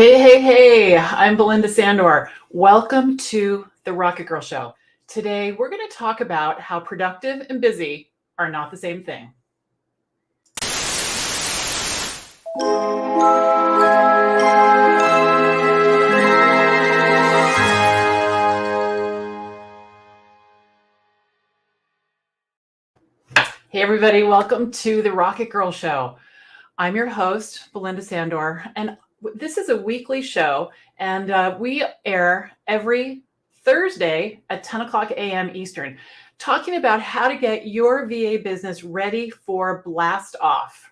Hey, I'm Belinda Sandor. Welcome to the RocketGirl Show. Today, we're going to talk about how productive and busy are not the same thing. Hey, everybody, welcome to the RocketGirl Show. I'm your host, Belinda Sandor, and this is a weekly show, and we air every Thursday at 10 o'clock a.m. Eastern, talking about how to get your VA business ready for blast off.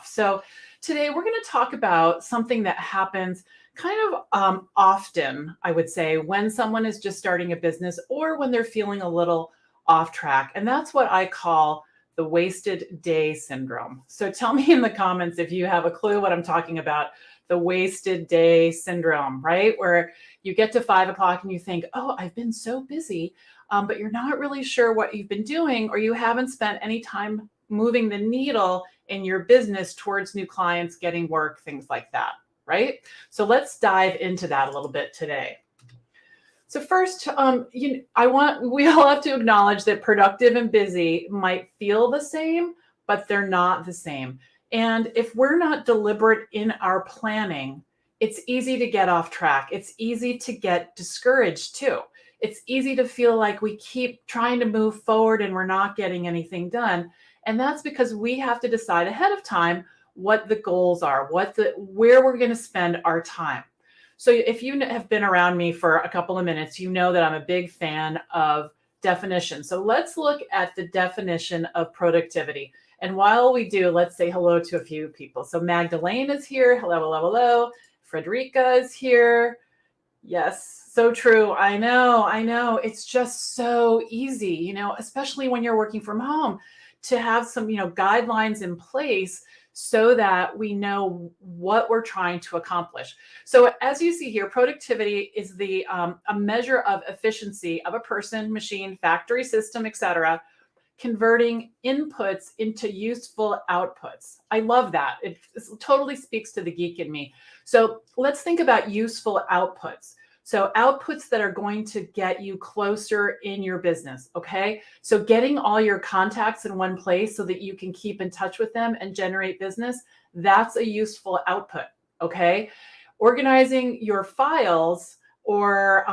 So today we're going to talk about something that happens kind of often, I would say, when someone is just starting a business or when they're feeling a little off track. And that's what I call the wasted day syndrome. So tell me in the comments if you have a clue what I'm talking about. The wasted day syndrome, right? Where you get to 5 o'clock and you think, oh, I've been so busy, but you're not really sure what you've been doing, or you haven't spent any time moving the needle in your business towards new clients, getting work, things like that, right? So let's dive into that a little bit today. So first, we all have to acknowledge that productive and busy might feel the same, but they're not the same. And if we're not deliberate in our planning, it's easy to get off track. It's easy to get discouraged too. It's easy to feel like we keep trying to move forward and we're not getting anything done. And that's because we have to decide ahead of time what the goals are, where we're going to spend our time. So if you have been around me for a couple of minutes, you know that I'm a big fan of definition. So let's look at the definition of productivity. And while we do, let's say hello to a few people. So Magdalene is here. Hello. Frederica is here. Yes, so true. I know. It's just so easy, especially when you're working from home, to have some, guidelines in place so that we know what we're trying to accomplish. So as you see here, productivity is a measure of efficiency of a person, machine, factory, system, etc., converting inputs into useful outputs. I love that. It totally speaks to the geek in me. So let's think about useful outputs. So outputs that are going to get you closer in your business, okay? So getting all your contacts in one place so that you can keep in touch with them and generate business, that's a useful output, okay? Organizing your files or,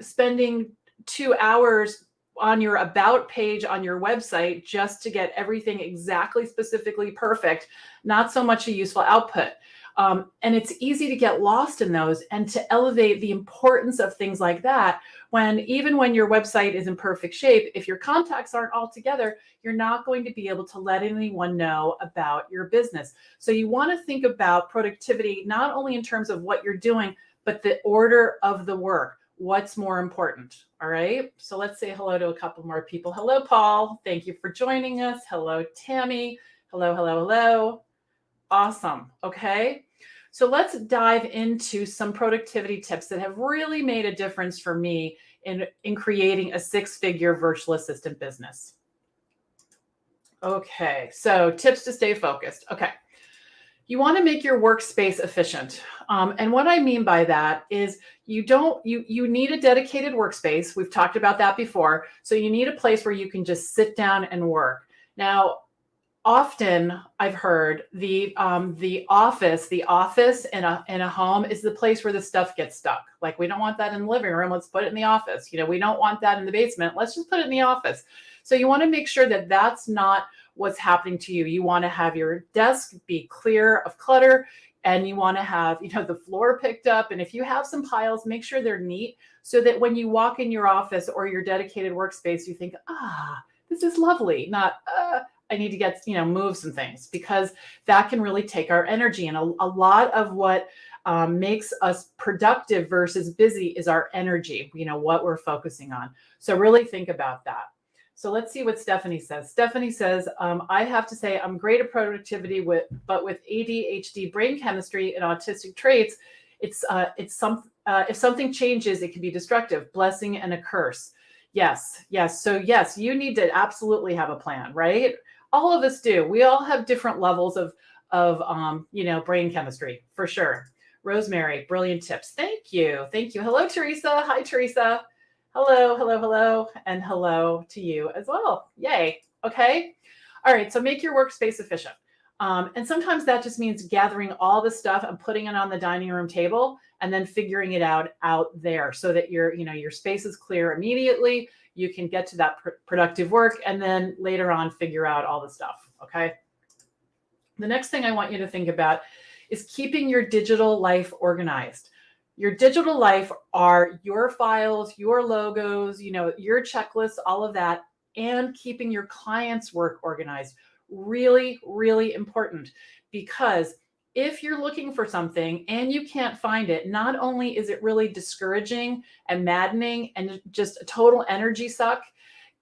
spending 2 hours on your about page on your website just to get everything exactly, specifically perfect, not so much a useful output. And it's easy to get lost in those and to elevate the importance of things like that even when your website is in perfect shape, if your contacts aren't all together, you're not going to be able to let anyone know about your business. So you want to think about productivity, not only in terms of what you're doing, but the order of the work. What's more important? All right. So let's say hello to a couple more people. Hello, Paul. Thank you for joining us. Hello, Tammy. Hello. Awesome. Okay. So let's dive into some productivity tips that have really made a difference for me in creating a 6-figure virtual assistant business. Okay. So tips to stay focused. Okay. You want to make your workspace efficient. And what I mean by that is you need a dedicated workspace. We've talked about that before. So you need a place where you can just sit down and work. Now, often I've heard the office in a home is the place where the stuff gets stuck. Like, we don't want that in the living room. Let's put it in the office. We don't want that in the basement. Let's just put it in the office. So you want to make sure that that's not what's happening to you. You want to have your desk be clear of clutter, and you want to have, the floor picked up. And if you have some piles, make sure they're neat so that when you walk in your office or your dedicated workspace, you think, this is lovely, not, I need to get, move some things, because that can really take our energy. And a lot of what makes us productive versus busy is our energy, what we're focusing on. So really think about that. So let's see what Stephanie says. Stephanie says, I have to say I'm great at productivity, but with ADHD brain chemistry and autistic traits, if something changes, it can be destructive, blessing and a curse. Yes. So yes, you need to absolutely have a plan, right? All of us do. We all have different levels of brain chemistry for sure. Rosemary, brilliant tips. Thank you. Thank you. Hello, Teresa. Hi, Teresa. Hello, hello, hello, and hello to you as well. Yay. Okay. All right. So make your workspace efficient. And sometimes that just means gathering all the stuff and putting it on the dining room table and then figuring it out there so that your space is clear immediately. You can get to that productive work and then later on figure out all the stuff. Okay. The next thing I want you to think about is keeping your digital life organized. Your digital life are your files, your logos, your checklists, all of that, and keeping your clients' work organized. Really, really important, because if you're looking for something and you can't find it, not only is it really discouraging and maddening and just a total energy suck,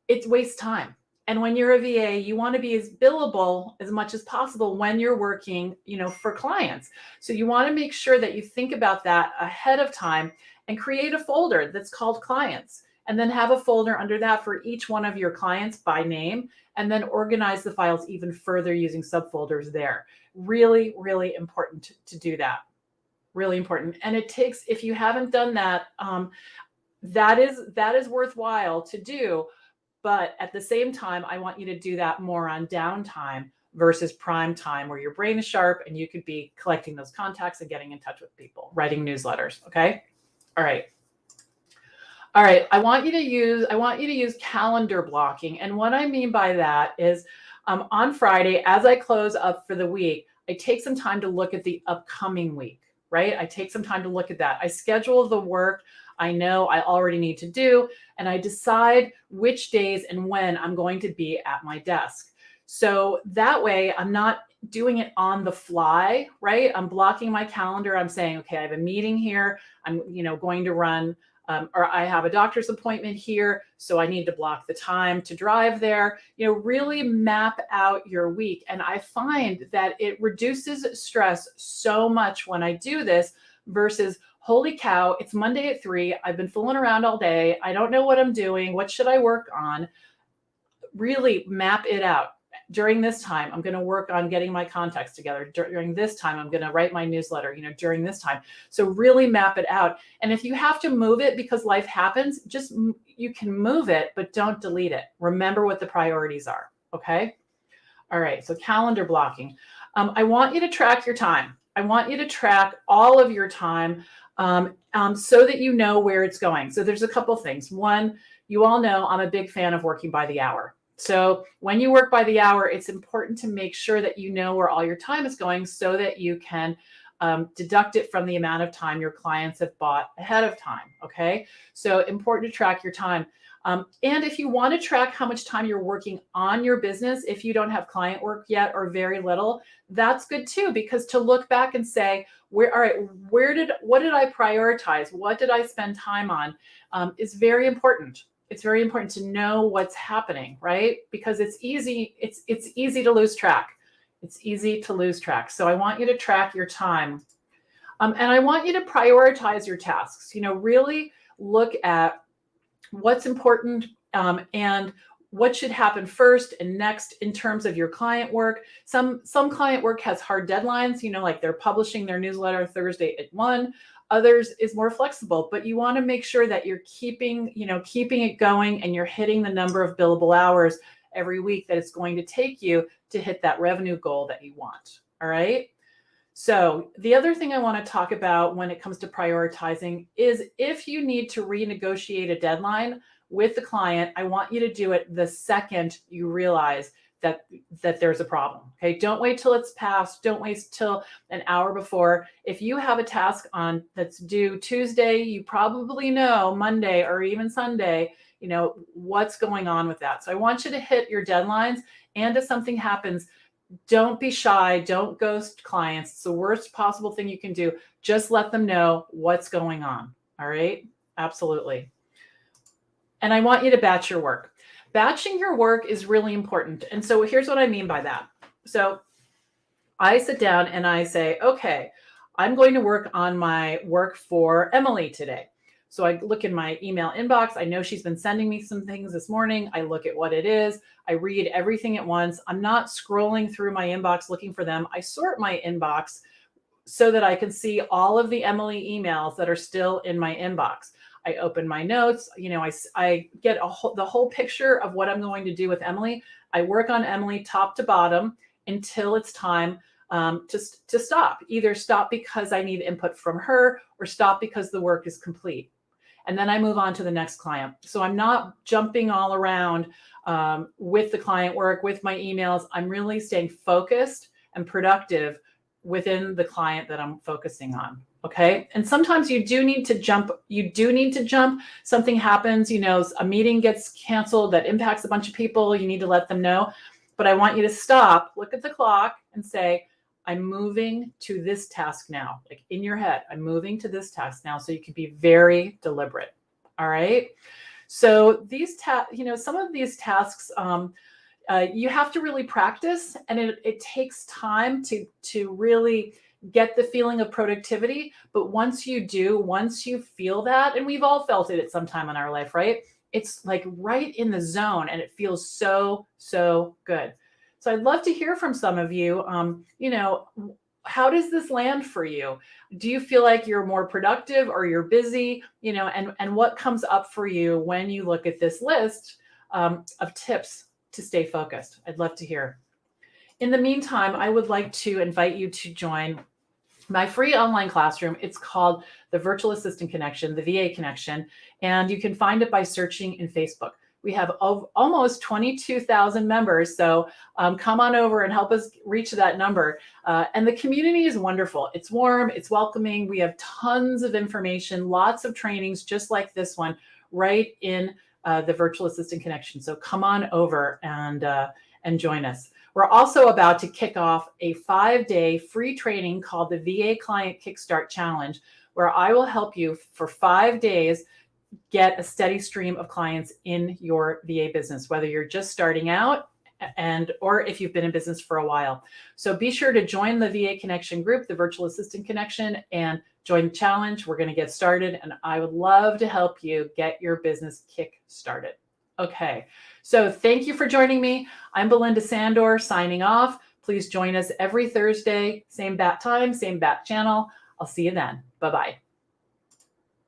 it wastes time. And when you're a VA, you want to be as billable as much as possible when you're working, for clients. So you want to make sure that you think about that ahead of time and create a folder that's called clients, and then have a folder under that for each one of your clients by name, and then organize the files even further using subfolders there. Really, really important to do that. Really important. And it takes, if you haven't done that, that is worthwhile to do. But at the same time, I want you to do that more on downtime versus prime time, where your brain is sharp and you could be collecting those contacts and getting in touch with people, writing newsletters. Okay. All right. All right. I want you to use calendar blocking. And what I mean by that is on Friday, as I close up for the week, I take some time to look at the upcoming week, right? I take some time to look at that. I schedule the work I know I already need to do, and I decide which days and when I'm going to be at my desk. So that way I'm not doing it on the fly, right? I'm blocking my calendar. I'm saying, okay, I have a meeting here. I'm, going to run, or I have a doctor's appointment here, so I need to block the time to drive there. Really map out your week. And I find that it reduces stress so much when I do this versus, holy cow, it's Monday at 3. I've been fooling around all day. I don't know what I'm doing. What should I work on? Really map it out. During this time, I'm going to work on getting my contacts together. During this time, I'm going to write my newsletter, during this time. So really map it out. And if you have to move it because life happens, you can move it, but don't delete it. Remember what the priorities are. Okay. All right. So calendar blocking. I want you to track your time. I want you to track all of your time so that you know where it's going. So there's a couple things. One, you all know I'm a big fan of working by the hour. So when you work by the hour, it's important to make sure that you know where all your time is going so that you can deduct it from the amount of time your clients have bought ahead of time. Okay. So important to track your time. And if you want to track how much time you're working on your business, if you don't have client work yet or very little, that's good too, because to look back and say, what did I prioritize? What did I spend time on? Is very important. It's very important to know what's happening, right? Because it's easy to lose track. It's easy to lose track. So I want you to track your time. And I want you to prioritize your tasks. Really look at what's important and what should happen first and next in terms of your client work. Some client work has hard deadlines, like they're publishing their newsletter Thursday at 1. Others is more flexible, but you want to make sure that you're keeping it going and you're hitting the number of billable hours every week that it's going to take you to hit that revenue goal that you want. All right. So the other thing I want to talk about when it comes to prioritizing is if you need to renegotiate a deadline with the client, I want you to do it the second you realize that there's a problem. Okay. Don't wait till it's passed. Don't wait till an hour before. If you have a task on that's due Tuesday, you probably know Monday or even Sunday, what's going on with that. So I want you to hit your deadlines. And if something happens, don't be shy. Don't ghost clients. It's the worst possible thing you can do. Just let them know what's going on. All right. Absolutely. And I want you to batch your work. Batching your work is really important. And so here's what I mean by that. So I sit down and I say, okay, I'm going to work on my work for Emily today. So I look in my email inbox. I know she's been sending me some things this morning. I look at what it is. I read everything at once. I'm not scrolling through my inbox looking for them. I sort my inbox so that I can see all of the Emily emails that are still in my inbox. I open my notes. I get the whole picture of what I'm going to do with Emily. I work on Emily top to bottom until it's time to stop. Either stop because I need input from her or stop because the work is complete. And then I move on to the next client. So I'm not jumping all around with the client work, with my emails. I'm really staying focused and productive within the client that I'm focusing on. Okay. And sometimes you do need to jump. Something happens, a meeting gets canceled that impacts a bunch of people. You need to let them know. But I want you to stop, look at the clock and say, I'm moving to this task now. Like in your head, I'm moving to this task now. So you can be very deliberate. All right. So these some of these tasks, you have to really practice, and it takes time to really get the feeling of productivity. But once you feel that, and we've all felt it at some time in our life, right? It's like right in the zone, and it feels so, so good. So I'd love to hear from some of you. How does this land for you? Do you feel like you're more productive or you're busy? And what comes up for you when you look at this list of tips to stay focused? I'd love to hear. In the meantime, I would like to invite you to join my free online classroom. It's called the Virtual Assistant Connection, the VA Connection, and you can find it by searching in Facebook. We have almost 22,000 members, so come on over and help us reach that number. And the community is wonderful. It's warm, it's welcoming. We have tons of information, lots of trainings just like this one right in the Virtual Assistant Connection. So come on over and join us. We're also about to kick off a 5-day free training called the VA Client Kickstart Challenge, where I will help you for 5 days get a steady stream of clients in your VA business, whether you're just starting out or if you've been in business for a while. So be sure to join the VA Connection group, the Virtual Assistant Connection, and join the challenge. We're going to get started, and I would love to help you get your business kick started. Okay, so thank you for joining me. I'm Belinda Sandor signing off. Please join us every Thursday, same bat time, same bat channel. I'll see you then. Bye-bye.